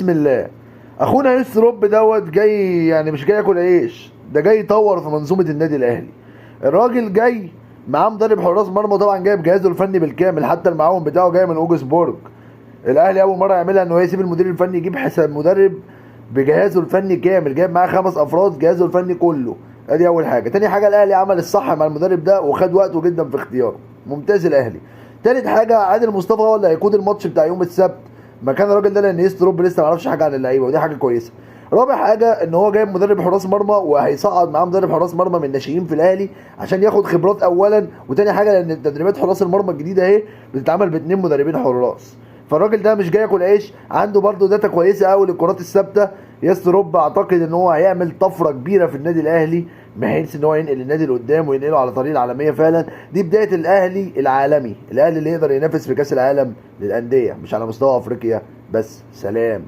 بسم الله. اخونا يوسف روب دوت جاي يعني مش جاي ياكل عيش، ده جاي يطور في منظومه النادي الاهلي. الراجل جاي معاه مدرب حراس مرمى طبعا جايب جهازه الفني بالكامل، حتى المعاون بتاعه جاي من اوجسبورج. الاهلي اول مره يعملها ان هو يسيب المدير الفني يجيب حساب مدرب بجهازه الفني كامل، جايب معاه 5 افراد جهازه الفني كله. ادي اول حاجه. تاني حاجه الاهلي عمل الصح مع المدرب ده وخد وقته جدا في اختياره، ممتاز الاهلي. تالت حاجه عادل مصطفى هو اللي هيقود الماتش بتاع يوم السبت مكان الراجل ده، لان يستروب لسه ما يعرفش حاجه عن اللعيبه ودي حاجه كويسه. رابع حاجه ان هو جايب مدرب حراس مرمى وهيصعد معاه مدرب حراس مرمى من الناشئين في الاهلي عشان ياخد خبرات اولا، وتاني حاجه لان تدريبات حراس المرمى الجديده اهي بتتعمل باتنين مدربين حراس. فالراجل ده مش جاي ياكل عيش، عنده برده داتا كويسه قوي للكرات الثابته. يستروب اعتقد ان هو هيعمل طفره كبيره في النادي الاهلي بحيث ان هو ينقل النادي لقدام وينقله على طريق العالميه فعلا. دي بدايه الاهلي العالمي، الاهلي اللي يقدر ينافس في كاس العالم للانديه مش على مستوى افريقيا بس. سلام.